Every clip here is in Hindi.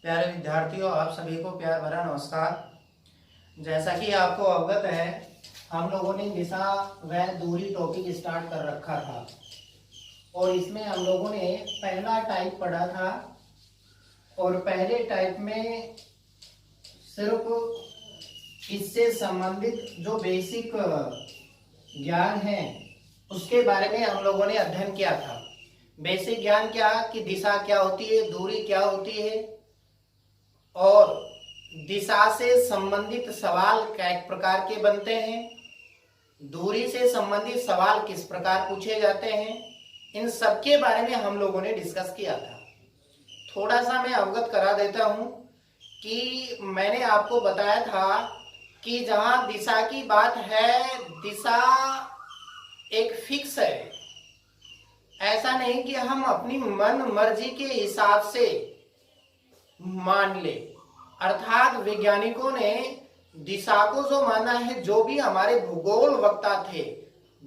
प्यारे विद्यार्थियों, आप सभी को प्यार भरा नमस्कार। जैसा कि आपको अवगत है, हम लोगों ने दिशा व दूरी टॉपिक स्टार्ट कर रखा था और इसमें हम लोगों ने पहला टाइप पढ़ा था और पहले टाइप में सिर्फ इससे संबंधित जो बेसिक ज्ञान है उसके बारे में हम लोगों ने अध्ययन किया था। बेसिक ज्ञान क्या कि दिशा क्या होती है, दूरी क्या होती है और दिशा से संबंधित सवाल किस प्रकार के बनते हैं, दूरी से संबंधित सवाल किस प्रकार पूछे जाते हैं, इन सब के बारे में हम लोगों ने डिस्कस किया था। थोड़ा सा मैं अवगत करा देता हूं कि मैंने आपको बताया था कि जहां दिशा की बात है, दिशा एक फिक्स है। ऐसा नहीं कि हम अपनी मन मर्जी के हिसाब से मान ले। अर्थात वैज्ञानिकों ने दिशा को जो माना है, जो भी हमारे भूगोल वक्ता थे,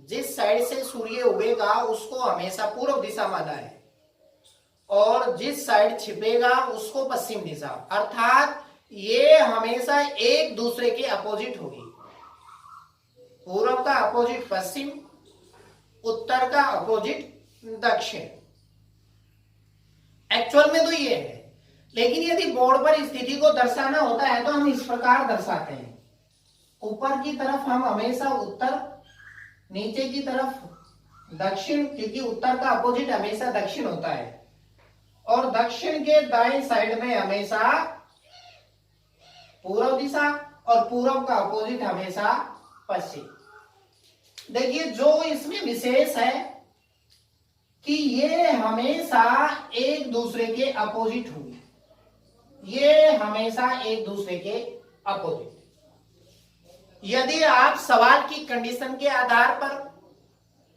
जिस साइड से सूर्य उगेगा उसको हमेशा पूर्व दिशा माना है और जिस साइड छिपेगा उसको पश्चिम दिशा। अर्थात ये हमेशा एक दूसरे के अपोजिट होगी। पूर्व का अपोजिट पश्चिम, उत्तर का अपोजिट दक्षिण। एक्चुअल में तो ये है, लेकिन यदि बोर्ड पर स्थिति को दर्शाना होता है तो हम इस प्रकार दर्शाते हैं। ऊपर की तरफ हम हमेशा उत्तर, नीचे की तरफ दक्षिण, क्योंकि उत्तर का अपोजिट हमेशा दक्षिण होता है, और दक्षिण के दाएं साइड में हमेशा पूर्व दिशा और पूर्व का अपोजिट हमेशा पश्चिम। देखिए, जो इसमें विशेष है कि ये हमेशा एक दूसरे के अपोजिट होंगे, ये हमेशा एक दूसरे के अपोजिट। यदि आप सवाल की कंडीशन के आधार पर,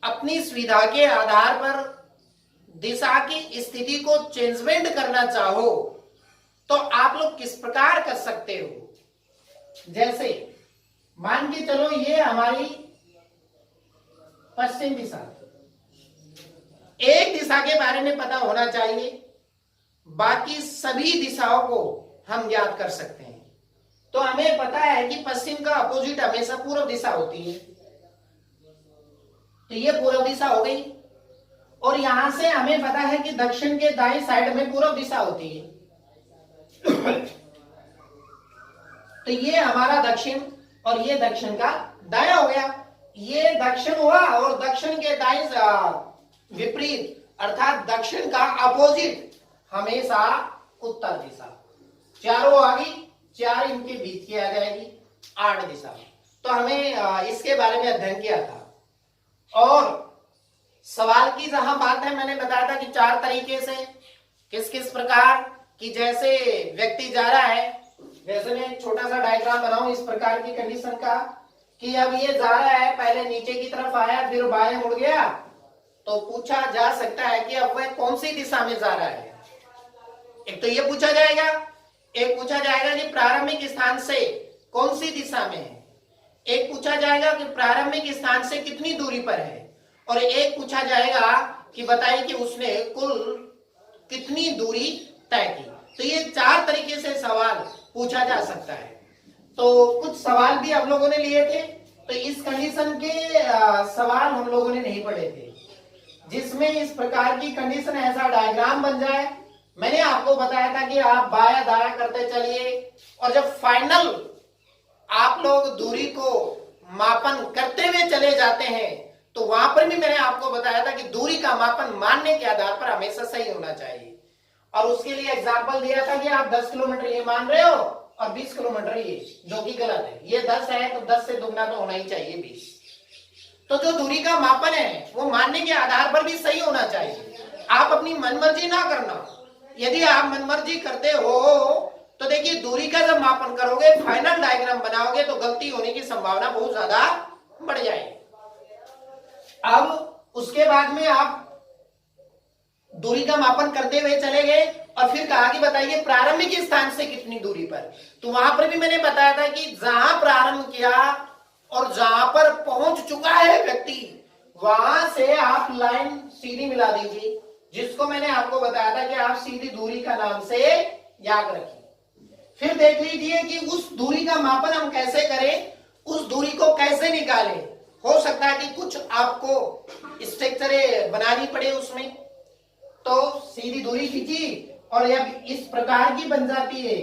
अपनी सुविधा के आधार पर दिशा की स्थिति को चेंजमेंट करना चाहो तो आप लोग किस प्रकार कर सकते हो। जैसे मान के चलो ये हमारी पश्चिम दिशा, एक दिशा के बारे में पता होना चाहिए, बाकी सभी दिशाओं को हम ज्ञात कर सकते हैं। तो हमें पता है कि पश्चिम का अपोजिट हमेशा पूर्व दिशा होती है, तो ये पूर्व दिशा हो गई। और यहां से हमें पता है कि दक्षिण के दाएं साइड में पूर्व दिशा होती है, तो ये हमारा दक्षिण और ये दक्षिण का दाया हो गया। ये दक्षिण हुआ और दक्षिण के दाएं विपरीत अर्थात दक्षिण का अपोजिट हमेशा उत्तर दिशा। चारों आ गई, चार इनके बीच की आ जाएगी, 8 दिशा। तो हमें इसके बारे में अध्ययन किया था। और सवाल की जहां बात है, मैंने बताया था कि 4 तरीके से, किस किस प्रकार कि जैसे व्यक्ति जा रहा है, जैसे मैं एक छोटा सा डायग्राम बनाऊं इस प्रकार की कंडीशन का कि अब ये जा रहा है, पहले नीचे की तरफ आया, फिर बाएं मुड़ गया, तो पूछा जा सकता है कि अब वह कौन सी दिशा में जा रहा है। एक तो ये पूछा जाएगा, एक पूछा जाएगा कि प्रारंभिक स्थान से कौन सी दिशा में है, एक पूछा जाएगा कि प्रारंभिक स्थान से कितनी दूरी पर है, और एक पूछा जाएगा कि बताइए कि उसने कुल कितनी दूरी तय की। तो ये 4 तरीके से सवाल पूछा जा सकता है। तो कुछ सवाल भी हम लोगों ने लिए थे, तो इस कंडीशन के सवाल हम लोगों ने नहीं पढ़े थे, जिसमें इस प्रकार की कंडीशन ऐसा डायग्राम बन जाए। मैंने आपको बताया था कि आप बाया दाया करते चलिए, और जब फाइनल आप लोग दूरी को मापन करते हुए चले जाते हैं तो वहां पर भी मैंने आपको बताया था कि दूरी का मापन मानने के आधार पर हमेशा सही होना चाहिए। और उसके लिए एग्जाम्पल दिया था कि आप 10 किलोमीटर ये मान रहे हो और 20 किलोमीटर ये, जो कि गलत है। ये 10 है तो 10 से दुगना तो होना ही चाहिए 20। तो जो दूरी का मापन है वो मानने के आधार पर भी सही होना चाहिए। आप अपनी मनमर्जी ना करना। यदि आप मनमर्जी करते हो तो देखिए, दूरी का जब मापन करोगे, फाइनल डायग्राम बनाओगे, तो गलती होने की संभावना बहुत ज्यादा बढ़ जाएगी। अब उसके बाद में आप दूरी का मापन करते हुए चले गए और फिर कहा कि बताइए प्रारंभिक स्थान से कितनी दूरी पर। तो वहां पर भी मैंने बताया था कि जहां प्रारंभ किया और जहां पर पहुंच चुका है व्यक्ति, वहां से आप लाइन सीधी मिला दीजिए, जिसको मैंने आपको बताया था कि आप सीधी दूरी का नाम से याद रखिए। फिर देख लीजिए कि उस दूरी का मापन हम कैसे करें, उस दूरी को कैसे निकालें। हो सकता है कि कुछ आपको स्ट्रक्चरें बनानी पड़े उसमें, तो सीधी दूरी खींची और जब इस प्रकार की बन जाती है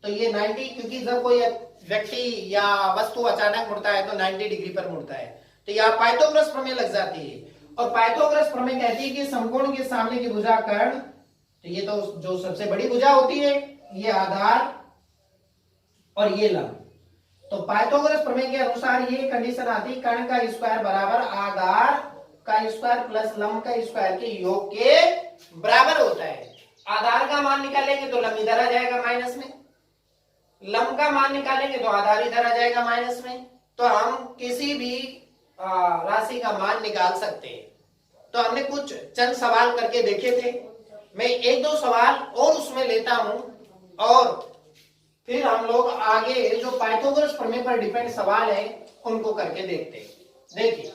तो ये 90, क्योंकि जब कोई व्यक्ति या वस्तु अचानक मुड़ता है तो 90 डिग्री पर मुड़ता है, तो यहाँ पाइथागोरस प्रमेय लग जाती है। और पाइथागोरस प्रमेय कहती है कि समकोण के सामने की भुजा कर्ण, तो ये तो जो सबसे बड़ी भुजा होती है, ये आधार और ये लंब। तो पाइथागोरस प्रमेय के अनुसार ये कंडीशन आती है, कर्ण का स्क्वायर बराबर आधार का स्क्वायर प्लस लंब का स्क्वायर के योग के बराबर होता है। आधार का मान निकालेंगे तो लंब इधर आ जाएगा माइनस में, लंब का मान निकालेंगे तो आधार इधर आ जाएगा माइनस में। तो हम किसी भी राशि का मान निकाल सकते हैं। तो हमने कुछ चंद सवाल करके देखे थे, मैं एक दो सवाल और उसमें लेता हूं और फिर हम लोग आगे जो पाइथागोरस प्रमेय पर डिपेंड सवाल है उनको करके देखते हैं। देखिए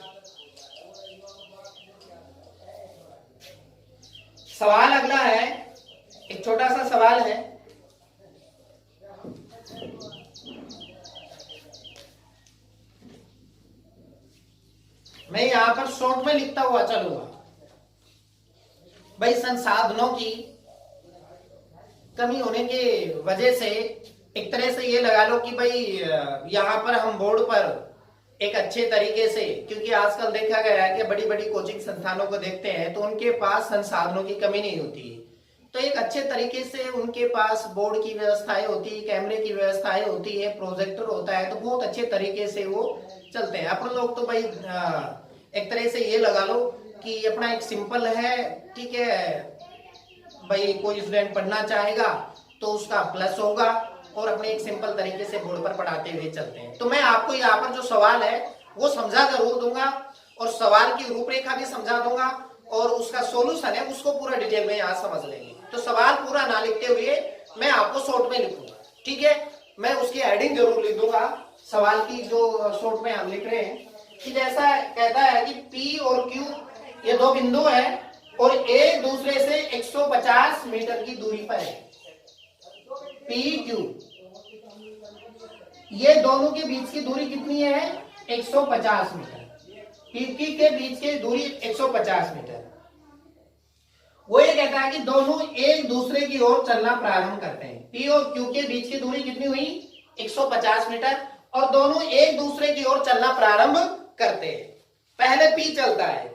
सवाल अगला है, एक छोटा सा सवाल है। मैं यहां पर शॉर्ट में लिखता हुआ चलूंगा। भाई संसाधनों की कमी होने के वजह से एक तरह से ये लगा लो कि भाई यहाँ पर हम बोर्ड पर एक अच्छे तरीके से, क्योंकि आजकल देखा गया है कि बड़ी बड़ी कोचिंग संस्थानों को देखते हैं तो उनके पास संसाधनों की कमी नहीं होती है, तो एक अच्छे तरीके से उनके पास बोर्ड की व्यवस्थाएं होती है, कैमरे की व्यवस्थाएं होती है, प्रोजेक्टर होता है, तो बहुत अच्छे तरीके से वो चलते हैं। अपन लोग तो भाई एक तरह से ये लगा लो कि अपना एक सिंपल है, ठीक है भाई, कोई स्टूडेंट पढ़ना चाहेगा तो उसका प्लस होगा और अपने एक सिंपल तरीके से बोर्ड पर पढ़ाते हुए चलते हैं। तो मैं आपको यहाँ पर जो सवाल है वो समझा जरूर दूंगा और सवाल की रूपरेखा भी समझा दूंगा और उसका सोल्यूशन है उसको पूरा डिटेल में यहाँ समझ लेंगे। तो सवाल पूरा ना लिखते हुए मैं आपको शॉर्ट में लिखूंगा, ठीक है। मैं उसकी हेडिंग जरूर लिख दूंगा सवाल की जो शॉर्ट में हम लिख रहे हैं, कि जैसा कहता है कि P और Q ये दो बिंदु है और एक दूसरे से 150 मीटर की दूरी पर है। PQ ये दोनों के बीच की दूरी कितनी है? 150 मीटर। PQ के बीच की दूरी 150 मीटर। वो ये कहता है कि दोनों एक दूसरे की ओर चलना प्रारंभ करते हैं। P और Q के बीच की दूरी कितनी हुई? 150 मीटर और दोनों एक दूसरे की ओर चलना प्रारंभ करते हैं। पहले P चलता है,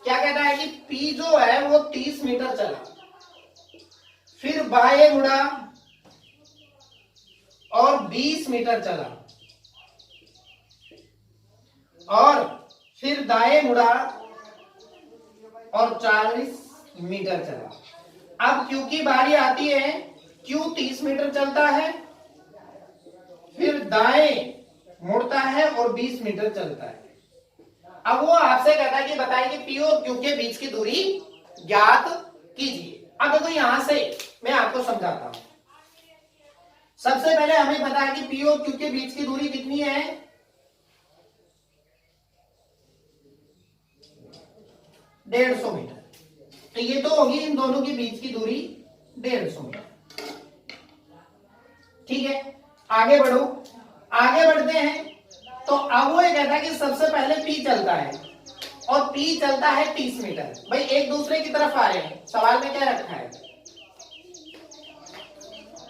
क्या कहता है कि P जो है वो 30 मीटर चला, फिर बाएं मुड़ा और 20 मीटर चला और फिर दाएं मुड़ा और 40 मीटर चला। अब Q की बारी आती है, Q 30 मीटर चलता है, फिर दाएं मुड़ता है और 20 मीटर चलता है। अब वो आपसे कहता है कि बताइए कि P और Q के बीच की दूरी ज्ञात कीजिए। अब देखो यहां से मैं आपको समझाता हूं। सबसे पहले हमें पता है कि P और Q के बीच की दूरी कितनी है? 150 मीटर। तो ये तो होगी इन दोनों के बीच की दूरी 150 मीटर, ठीक है। आगे बढ़ो, आगे बढ़ते हैं तो अब वो ये कहता है कि सबसे पहले P चलता है और P चलता है 30 मीटर। भाई एक दूसरे की तरफ आ रहे हैं, सवाल में क्या रखा है,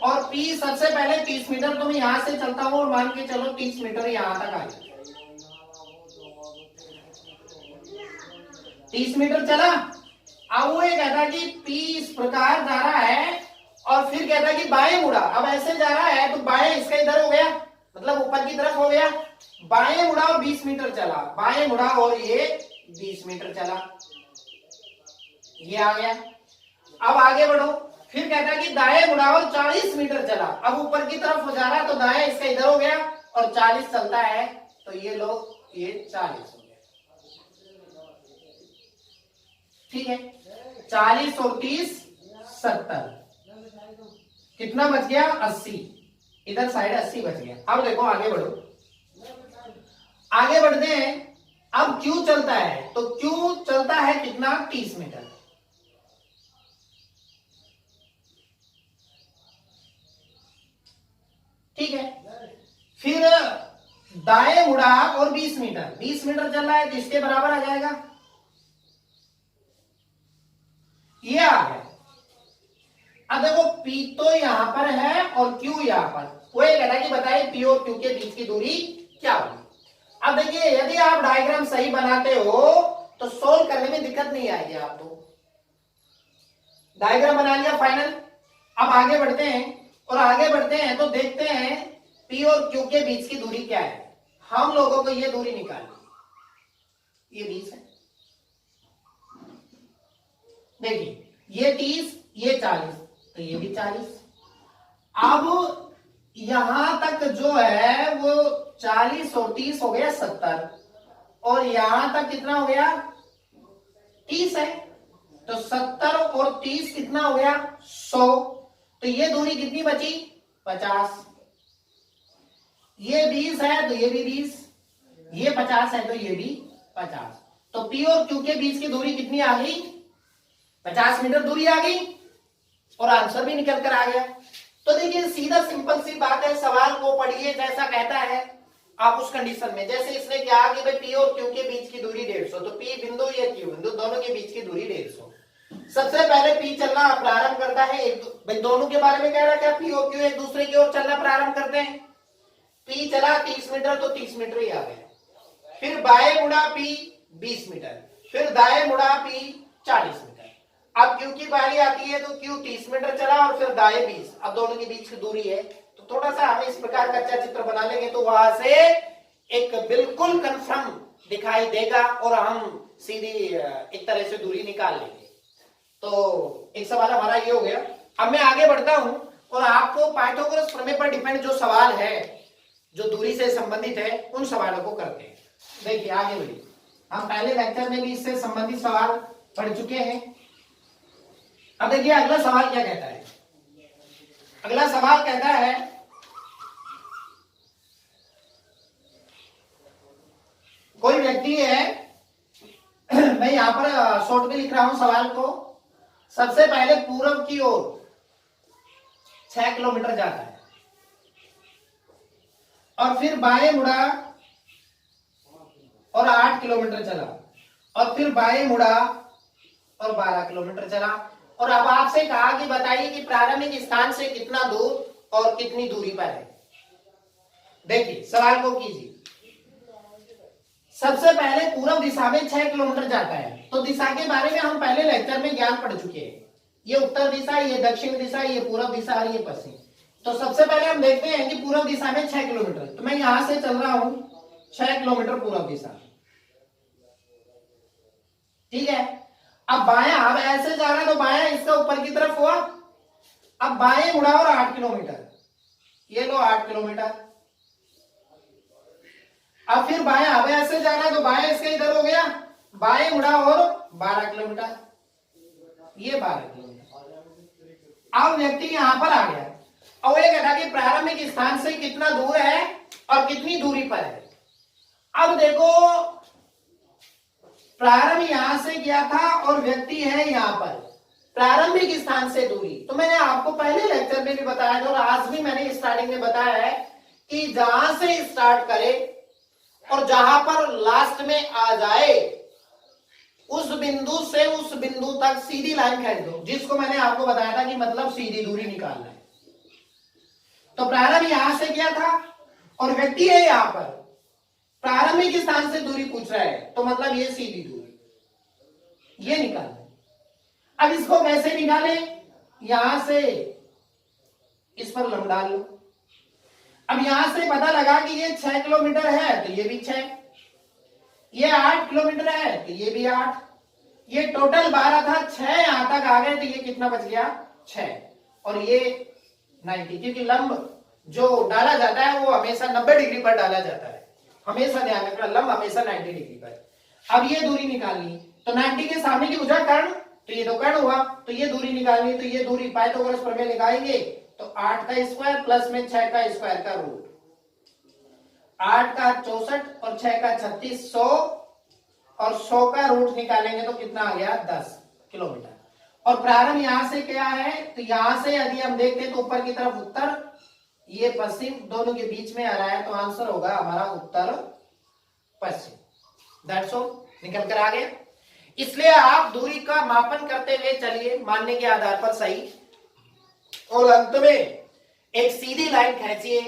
और P सबसे पहले 30 मीटर, तो मैं यहां से चलता हूं और मान के चलो 30 मीटर यहां तक आ गया। 30 मीटर चला। अब वो ये कहता है कि P इस प्रकार जा रहा है और फिर कहता है कि बाएं मुड़ा। अब ऐसे जा रहा है तो बाएं इसका इधर हो गया, मतलब ऊपर की तरफ हो गया। बाएं मुड़ा और 20 मीटर चला, बाएं मुड़ा और ये 20 मीटर चला, ये आ गया। अब आगे बढ़ो, फिर कहता है कि दाएं मुड़ा और 40 मीटर चला। अब ऊपर की तरफ हो जा रहा तो दाएं इसका इधर हो गया और 40 चलता है तो ये लोग ये 40 हो गया, ठीक है। 40 और 30 70, कितना बच गया? 80। इधर साइड 80 बच गया। अब देखो आगे बढ़ो, आगे बढ़ते हैं। अब Q चलता है तो Q चलता है कितना? 30 मीटर। ठीक है। फिर दाएं मुड़ा और 20 मीटर, 20 मीटर चल रहा है तो इसके बराबर आ जाएगा, ये आ गया। अब देखो P तो यहां पर है और Q यहां पर, वो ये कहता है कि बताइए P और Q के बीच की दूरी क्या होगी। अब देखिए यदि आप डायग्राम सही बनाते हो तो सोल्व करने में दिक्कत नहीं आएगी आपको। डायग्राम बना लिया फाइनल। अब आगे बढ़ते हैं, और आगे बढ़ते हैं तो देखते हैं P और Q के बीच की दूरी क्या है। हम लोगों को ये दूरी निकालनी, ये 20 है, देखिए ये 30, ये 40, तो ये भी 40। अब यहां तक जो है वो 40 और 30 हो गया 70, और यहां तक कितना हो गया 30 है, तो 70 और 30 कितना हो गया 100, तो ये दूरी कितनी बची 50। ये 20 है तो ये भी 20, ये 50 है तो ये भी 50, तो P और Q के बीच की दूरी कितनी आ गई 50 मीटर दूरी आ गई, और आंसर भी निकल कर आ गया। तो देखिए सीधा सिंपल सी बात है, सवाल को पढ़िए जैसा कहता है आप उस कंडीशन में, जैसे इसने कहा कि भाई P और Q के बीच की दूरी 150, तो P बिंदु या Q बिंदु दोनों के बीच की दूरी 150। सबसे पहले P चलना प्रारंभ करता है, एक भाई दोनों के बारे में कह रहा है क्या, P और Q एक दूसरे की ओर चलना प्रारंभ करते हैं। P चला 30 मीटर तो 30 मीटर ही आ गया, फिर बाएं मुड़ा P 20 मीटर, फिर दाएं मुड़ा P 40 मीटर। अब Q की बारी आती है तो Q 30 मीटर चला और फिर दाएं 20, अब दोनों के बीच की दूरी है, तो थोड़ा सा हमें इस प्रकार का चित्र बना लेंगे तो वहां से एक बिल्कुल कंफर्म दिखाई देगा और हम सीधी एक तरह से दूरी निकाल लेंगे। तो एक सवाल हमारा ये हो गया। अब मैं आगे बढ़ता हूं और आपको पाइथागोरस प्रमेय पर डिपेंड जो सवाल है जो दूरी से संबंधित है उन सवालों को करते हैं। देखिए आगे बढ़िए, हम पहले लेक्चर में भी इससे संबंधित सवाल पढ़ चुके हैं। अब देखिए अगला सवाल क्या कहता है। अगला सवाल कहता है कोई व्यक्ति है, मैं यहां पर शॉर्ट में लिख रहा हूं सवाल को, सबसे पहले पूर्व की ओर 6 किलोमीटर जाता है और फिर बाएं मुड़ा और 8 किलोमीटर चला, और फिर बाएं मुड़ा और 12 किलोमीटर चला, और अब आपसे कहा कि बताइए कि प्रारंभिक स्थान से कितना दूर और कितनी दूरी पर है। देखिए सवाल को कीजिए। सबसे पहले पूर्व दिशा में 6 किलोमीटर जाता है, तो दिशा के बारे में हम पहले लेक्चर में ज्ञान पढ़ चुके हैं। ये उत्तर दिशा, ये दक्षिण दिशा, ये पूर्व दिशा और ये पश्चिम। तो सबसे पहले हम देखते हैं कि पूर्व दिशा में 6 किलोमीटर, तो मैं यहां से चल रहा हूं 6 किलोमीटर पूर्व दिशा, ठीक है। अब बायां, अब ऐसे जा रहा है तो बायां इसका ऊपर की तरफ हुआ, अब बाएं मुड़ा और 8 किलोमीटर, ये लो 8 किलोमीटर। अब फिर बायां, अब ऐसे जा रहा है तो बायां इसका इधर हो गया, बाएं मुड़ा और 12 किलोमीटर, ये 12 किलोमीटर। अब व्यक्ति यहां पर आ गया और ये कहता कि प्रारंभिक स्थान से कितना दूर है और कितनी दूरी पर है। अब देखो प्रारंभ यहां से किया था और व्यक्ति है यहां पर, प्रारंभिक स्थान से दूरी तो मैंने आपको पहले लेक्चर में भी बताया था और आज भी मैंने स्टार्टिंग में बताया है कि जहां से स्टार्ट करे और जहां पर लास्ट में आ जाए उस बिंदु से उस बिंदु तक सीधी लाइन खींच दो, जिसको मैंने आपको बताया था कि मतलब सीधी दूरी निकालना है। तो प्रारंभ यहां से किया था और व्यक्ति है यहां पर, प्रारंभिक स्थान से दूरी पूछ रहा है तो मतलब ये सीधी दूरी, ये निकालना। अब इसको कैसे निकाले, यहां से इस पर लंब डाल लो। अब यहां से पता लगा कि ये 6 किलोमीटर है तो ये भी 6, ये 8 किलोमीटर है तो ये भी 8, ये टोटल 12 था, 6 यहां तक आ गए तो ये कितना बच गया 6, और ये 90, क्योंकि लंब जो डाला जाता है वो हमेशा 90 डिग्री पर डाला जाता है, हमेशा ध्यान रखना, लंब हमेशा 90 डिग्री पर। अब ये दूरी निकालनी, तो 90 के सामने की भुजा कर्ण, तो ये तो कर्ण हुआ, तो ये दूरी निकालनी, तो ये दूरी पाइथागोरस प्रमेय लगाएंगे तो 8 का स्क्वायर प्लस में 6 का स्क्वायर का रूट, 8 का 64 और 6 का 36, 100 और 100 का रूट निकालेंगे तो कितना आ गया 10 किलोमीटर। और प्रारंभ यहां से क्या है, तो यहां से यदि हम देखते हैं तो ऊपर की तरफ उत्तर, ये पश्चिम, दोनों के बीच में आ रहा है, तो आंसर होगा हमारा उत्तर पश्चिम। दैट्स ऑल, निकल कर आ गया। इसलिए आप दूरी का मापन करते हुए चलिए, मानने के आधार पर सही, और अंत में एक सीधी लाइन खींचिए,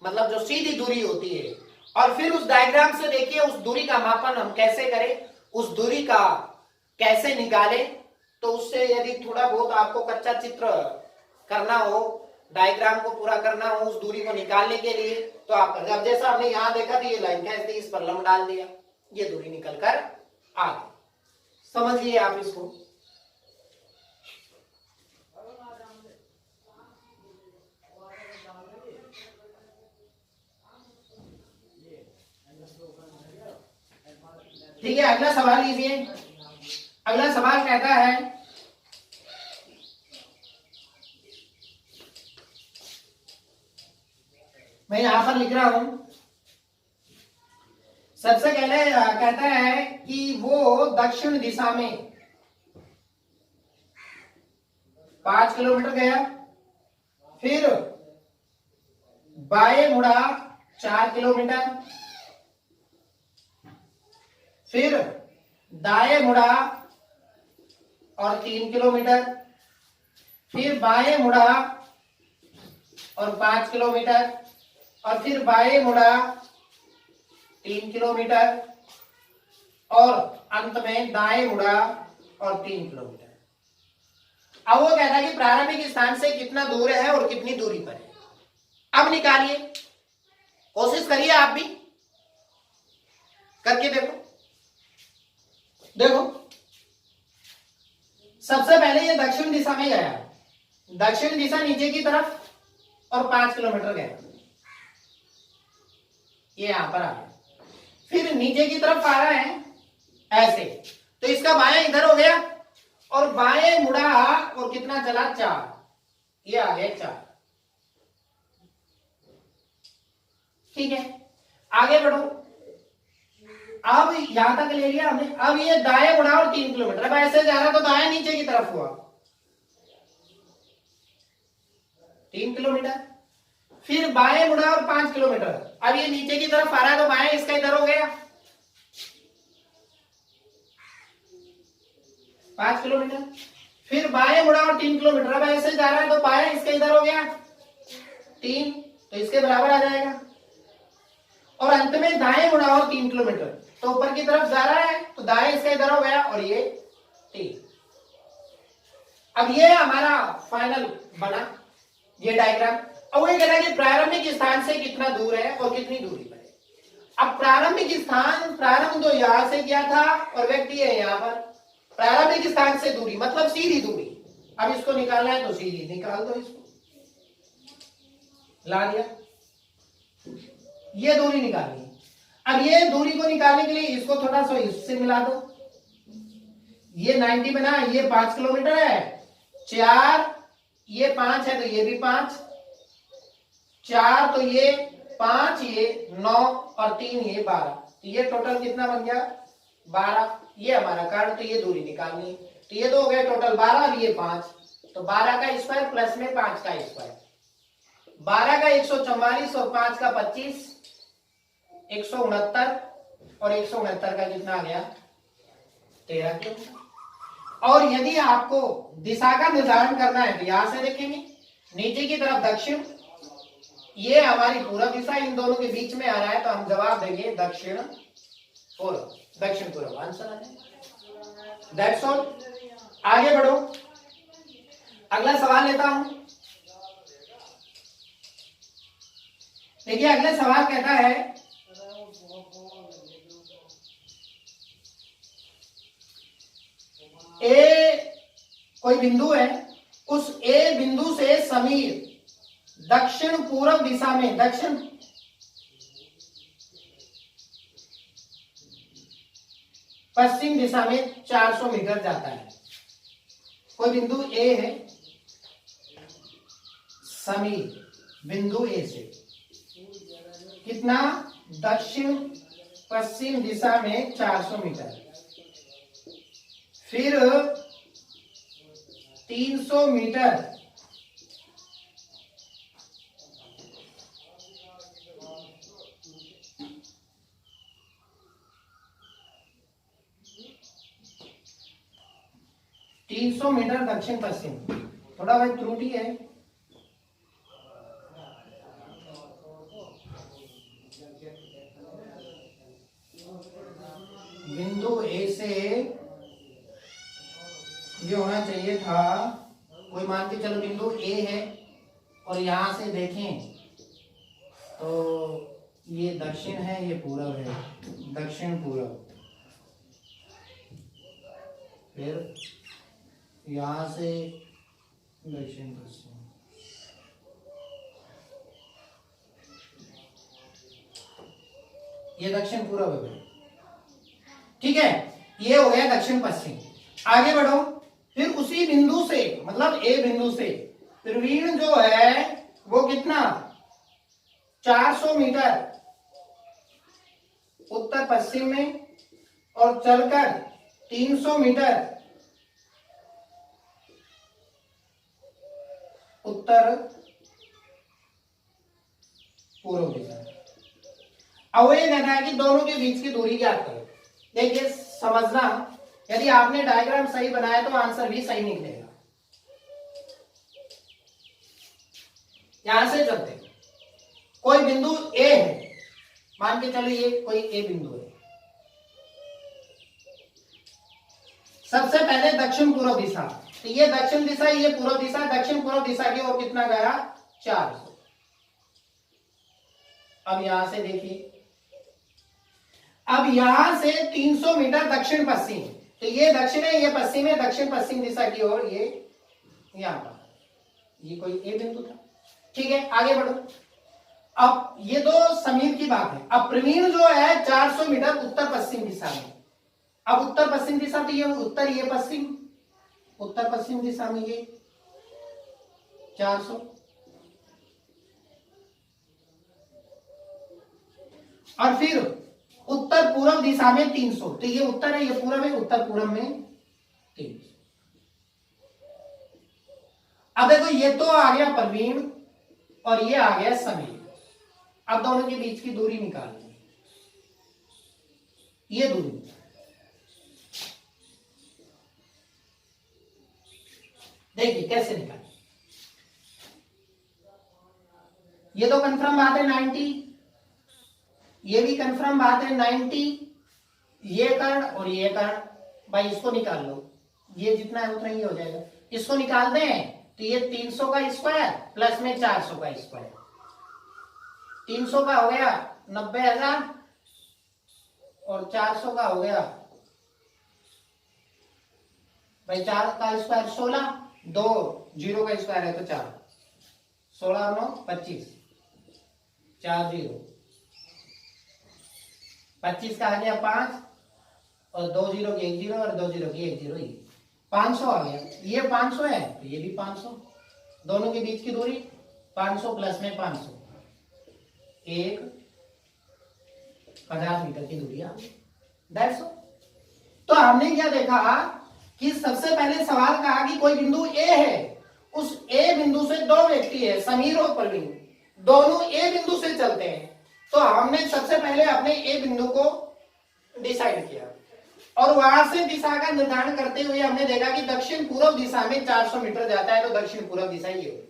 मतलब जो सीधी दूरी होती है, और फिर उस डायग्राम से देखिए उस दूरी का मापन हम कैसे करें, उस दूरी का कैसे निकालें। तो उससे यदि थोड़ा बहुत आपको कच्चा चित्र करना हो, डायग्राम को पूरा करना हो उस दूरी को निकालने के लिए, तो आप अब जैसा हमने यहां देखा था, ये लाइन खींच दी, इस पर लंब डाल दिया, ये दूरी निकल कर आ गई। समझिए आप इसको। ठीक है, अगला सवाल लीजिए। अगला सवाल कहता है, मैं यहां पर लिख रहा हूं, सबसे पहले कहता है कि वो दक्षिण दिशा में 5 किलोमीटर गया, फिर बाएं मुड़ा 4 किलोमीटर, फिर दाएं मुड़ा और 3 किलोमीटर, फिर बाएं मुड़ा और 5 किलोमीटर, और फिर बाएं मुड़ा 3 किलोमीटर, और अंत में दाएं मुड़ा और 3 किलोमीटर। अब वो कहता है कि प्रारंभिक स्थान से कितना दूर है और कितनी दूरी पर है। अब निकालिए, कोशिश करिए आप भी, करके देखो। देखो, सबसे पहले ये दक्षिण दिशा में गया, दक्षिण दिशा नीचे की तरफ, और 5 किलोमीटर गया, ये यहां पर आ गया, फिर नीचे की तरफ आ रहा है ऐसे, तो इसका बायां इधर हो गया, और बाएं मुड़ा और कितना चला 4, ये आ गया 4। ठीक है, आगे बढ़ो। अब यहां तक ले लिया हमने, अब ये दाएं मुड़ा और 3 किलोमीटर, अब ऐसे जा रहा तो दाएं नीचे की तरफ हुआ 3 किलोमीटर, फिर बाएं मुड़ा और 5 किलोमीटर, अब ये नीचे की तरफ आ रहा है तो बाएं इसका इधर हो गया 5 किलोमीटर, फिर बाएं मुड़ा और 3 किलोमीटर, अब ऐसे जा रहा है तो बाएं इसका इधर हो गया 3, तो इसके बराबर आ जाएगा, और अंत में दाएं मुड़ा और 3 किलोमीटर, तो ऊपर की तरफ जा रहा है तो दाएं इसका इधर हो गया, और ये 3। अब ये हमारा फाइनल बना ये डायग्राम। अब ये कहता है कि प्रारंभिक स्थान से कितना दूर है और कितनी दूरी पर है। अब प्रारंभिक स्थान, प्रारंभ तो यहां से किया था और व्यक्ति है यहां पर, प्रारंभिक स्थान से दूरी मतलब सीधी दूरी। अब इसको निकालना है तो सीधी निकाल दो, इसको ला दिया, ये दूरी निकालनी है। अब ये दूरी को निकालने के लिए इसको थोड़ा सा इससे मिला दो, ये 90 बना, ये 5 किलोमीटर है, 4 ये 5 है तो ये भी 5, 4 तो ये 5, ये 9 और 3 ये 12, तो ये टोटल कितना बन गया 12। ये हमारा कारण, तो ये दूरी निकालनी है, तो ये तो हो गया टोटल 12 और ये 5, तो 12 का स्क्वायर प्लस में 5 का स्क्वायर, 12 का 144 और 5 का 25, 169, और 169 का कितना आ गया 13 किलोमीटर। और यदि आपको दिशा का निर्धारण करना है तो यहां से देखेंगे, नीचे की तरफ दक्षिण, ये हमारी पूर्व दिशा, इन दोनों के बीच में आ रहा है तो हम जवाब देंगे दक्षिण पूर्व, दक्षिण पूर्व आंसर आ जाएगा। दैट्स ऑल, आगे बढ़ो। अगला सवाल लेता हूं। देखिए अगला सवाल कहता है, ए कोई बिंदु है, उस ए बिंदु से समीर दक्षिण पूर्व दिशा में, दक्षिण पश्चिम दिशा में 400 मीटर जाता है। कोई बिंदु ए है, समीर बिंदु ए से कितना दक्षिण पश्चिम दिशा में 400 मीटर, फिर 300 मीटर 300 मीटर दक्षिण पश्चिम। थोड़ा भाई त्रुटि है। बिंदु ए से ये होना चाहिए था, कोई मान के चलो बिंदु ए है और यहां से देखें तो ये दक्षिण है, ये पूरब है, दक्षिण पूरब। फिर यहां से दक्षिण पश्चिम, ये दक्षिण पूरब है। ठीक है, ये हो गया दक्षिण पश्चिम। आगे बढ़ो। फिर उसी बिंदु से, मतलब ए बिंदु से प्रवीण जो है वो कितना 400 मीटर उत्तर पश्चिम में और चलकर 300 मीटर उत्तर पूर्व दिशा। अब ये कहना है कि दोनों के बीच की दूरी ज्ञात करो। देखिए समझना, यदि आपने डायग्राम सही बनाया तो आंसर भी सही निकलेगा। यहां से चलते, कोई बिंदु ए है, मान के चलो ये कोई ए बिंदु है। सबसे पहले दक्षिण पूर्व दिशा, तो ये दक्षिण दिशा, ये पूर्व दिशा, दक्षिण पूर्व दिशा की ओर कितना गया 400। अब यहां से देखिए, अब यहां से 300 मीटर दक्षिण पश्चिम, तो ये दक्षिण है, ये पश्चिम है, दक्षिण पश्चिम दिशा की ओर ये यहां पर, ये कोई ए बिंदु था। ठीक है, आगे बढ़ो। अब ये तो समीर की बात है। अब प्रवीण जो है 400 मीटर उत्तर पश्चिम दिशा में। अब उत्तर पश्चिम दिशा, तो ये उत्तर, ये पश्चिम, उत्तर पश्चिम दिशा में ये 400। और फिर उत्तर पूर्व दिशा में 300, तो ये उत्तर है, ये पूर्व है, उत्तर पूर्व में 300। अब देखो ये तो आ गया प्रवीण और ये आ गया समीर। अब दोनों के बीच की दूरी निकालनी, ये दूरी देखिए कैसे निकालें। ये तो कंफर्म बात है 90, ये भी कंफर्म बात है 90, ये कर्ण और ये कर्ण, भाई इसको निकाल लो, ये जितना है उतना ही हो जाएगा। इसको निकाल दें तो ये 300 का स्क्वायर प्लस में 400 का स्क्वायर, 300 का हो गया 90,000 और 400 का हो गया भाई 4 का स्क्वायर 16, 2 जीरो का स्क्वायर है तो 4, 16 और 9 25, 4 जीरो, 25 का आ गया 5 और 2 जीरो की 1 जीरो और 2 जीरो की 1 जीरो, ही 500 आ गया। ये 500 है तो ये भी 500, दोनों के बीच की दूरी 500 प्लस में 500, 50 मीटर की दूरी आ गई। That's all. तो हमने क्या देखा कि सबसे पहले सवाल कहा कि कोई बिंदु ए है, उस ए बिंदु से दो व्यक्ति है, समीर और प्रवीण, दोनों ए बिंदु से चलते हैं। तो हमने सबसे पहले अपने ए बिंदु को डिसाइड किया और वहां से दिशा का निर्धारण करते हुए हमने देखा कि दक्षिण पूर्व दिशा में 400 मीटर जाता है, तो दक्षिण पूर्व दिशा ये होगी।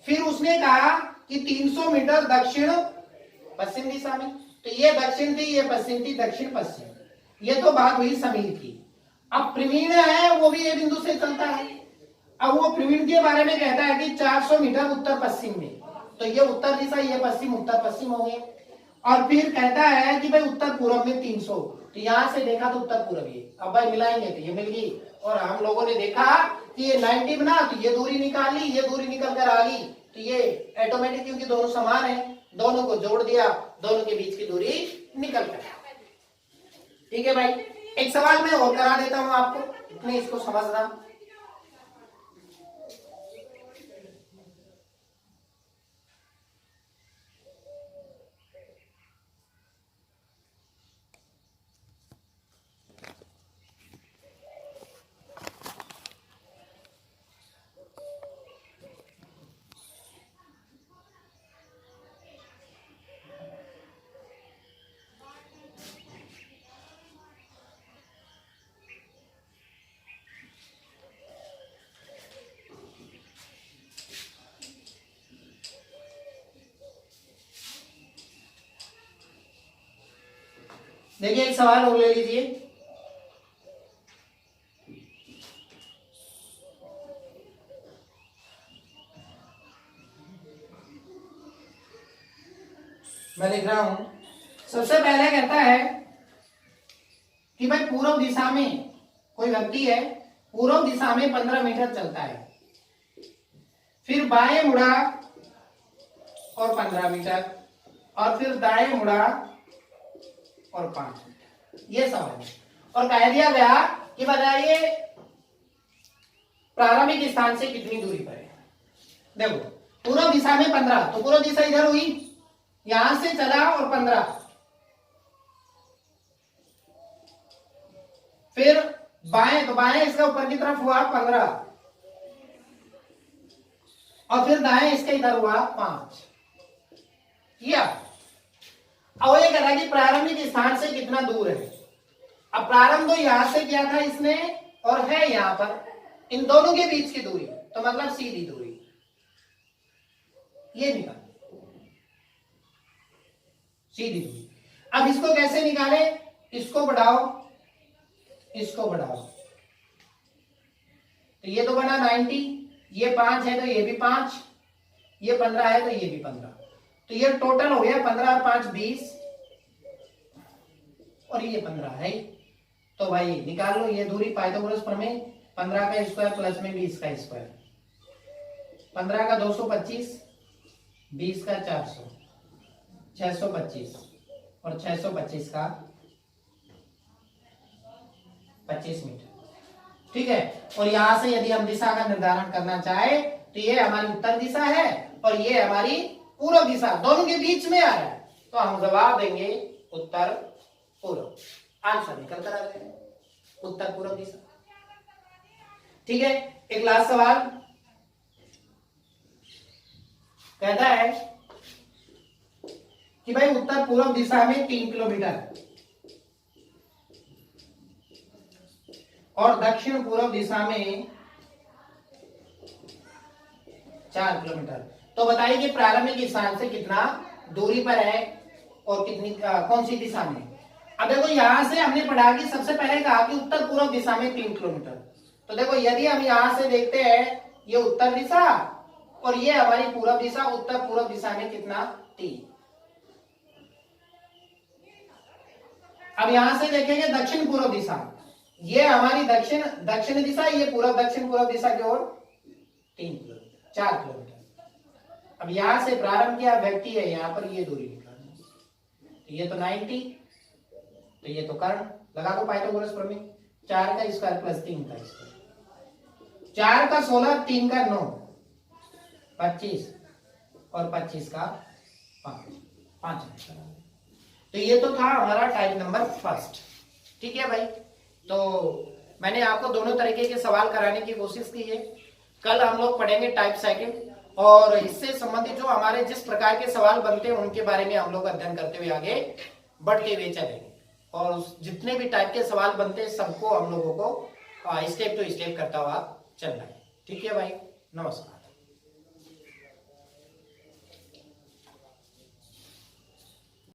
फिर उसने कहा कि 300 मीटर दक्षिण पश्चिम दिशा में, तो ये दक्षिण थी, ये पश्चिम थी, दक्षिण पश्चिम। ये तो बात हुई समीर की। अब प्रवीण है, वो भी ए बिंदु से चलता है। अब वो प्रवीण के बारे में कहता है कि 400 मीटर उत्तर पश्चिम में, तो ये उत्तर दिशा, ये पश्चिम, उत्तर पश्चिम हो गए। और फिर कहता है कि भाई उत्तर पूर्व में 300, तो यहां से देखा तो उत्तर पूर्व ये, अब भाई मिलाएंगे तो ये मिल गई। और हम लोगों ने देखा कि ये 90 बना, तो ये दूरी निकाल ली, ये दूरी निकल कर आ गई, तो ये ऑटोमेटिक, क्योंकि दोनों समान है, दोनों को जोड़ दिया, दोनों के बीच की दूरी निकल कर। ठीक है भाई, एक सवाल मैं और करा देता हूं आपको, इतने इसको समझना। देखिए एक सवाल और ले लीजिए। मैं लिख रहा हूं। सबसे पहले कहता है कि भाई पूर्व दिशा में कोई व्यक्ति है, पूर्व दिशा में 15 मीटर चलता है, फिर बाएं मुड़ा और 15 मीटर, और फिर दाएं मुड़ा और 5 मीटर। ये सवाल है और कह दिया गया कि बताइए प्रारंभिक स्थान से कितनी दूरी पर है। देखो पूर्व दिशा में 15, तो पूर्व दिशा इधर हुई, यहां से चला और 15, फिर बाएं, तो बाएं इसका ऊपर की तरफ हुआ 15, और फिर दाएं इसके इधर हुआ 5 किया। अब ये कह रहा है कि प्रारंभिक स्थान से कितना दूर है। अब प्रारंभ तो यहां से किया था इसने और है यहां पर, इन दोनों के बीच की दूरी, तो मतलब सीधी दूरी ये निकाल, सीधी दूरी। अब इसको कैसे निकाले, इसको बढ़ाओ, इसको बढ़ाओ, तो ये तो बना 90, ये 5 है तो ये भी 5, ये 15 है तो ये भी 15, तो ये टोटल हो गया 15 और 5 20, और ये 15 है। तो भाई निकाल लो ये दूरी, पाइथागोरस प्रमेय, 15 का स्क्वायर प्लस में 20 का स्क्वायर, 15 का 225, 20 का 400, 625, और 625 का 25 मीटर। ठीक है, और यहां से यदि हम दिशा का निर्धारण करना चाहे तो ये हमारी उत्तर दिशा है और ये हमारी पूर्व दिशा, दोनों के बीच में आ रहा है, तो हम जवाब देंगे उत्तर पूर्व। आंसर निकल कर आ जाएगा उत्तर पूर्व दिशा। ठीक है, एक लास्ट सवाल कहता है कि भाई उत्तर पूर्व दिशा में 3 किलोमीटर और दक्षिण पूर्व दिशा में 4 किलोमीटर, तो बताइए कि प्रारंभिक स्थान से कितना दूरी पर है और कितनी कौन सी दिशा में। अब देखो यहां से हमने पढ़ा कि सबसे पहले कहा कि उत्तर पूर्व दिशा में 3 किलोमीटर, तो देखो यदि हम यहां से देखते हैं ये उत्तर दिशा और ये हमारी पूर्व दिशा, उत्तर पूर्व दिशा में कितना 3। अब यहां से देखेंगे दक्षिण पूर्व दिशा, ये हमारी दक्षिण दिशा, ये पूर्व दक्षिण पूर्व दिशा की ओर 3 किलोमीटर, 4 किलोमीटर। अब यहां से प्रारंभ किया व्यक्ति है, यहां पर ये दूरी निकालनी, तो ये तो 90, तो ये तो कर्ण लगा दो पाइथागोरस प्रमेय, 4 का स्क्वायर प्लस 3 का स्क्वायर, 4 का 16, 3 का 9, 25, और 25 का 5। तो ये तो था हमारा टाइप नंबर फर्स्ट। ठीक है भाई, तो मैंने आपको दोनों तरीके के सवाल कराने की कोशिश की है। कल हम लोग पढ़ेंगे टाइप सेकंड, और इससे संबंधित जो हमारे जिस प्रकार के सवाल बनते हैं उनके बारे में हम लोग अध्ययन करते हुए आगे बढ़ते हुए चलेंगे, और जितने भी टाइप के सवाल बनते हैं सबको हम लोगों को स्टेप टू स्टेप करता हुआ चलना है। ठीक है भाई, नमस्कार।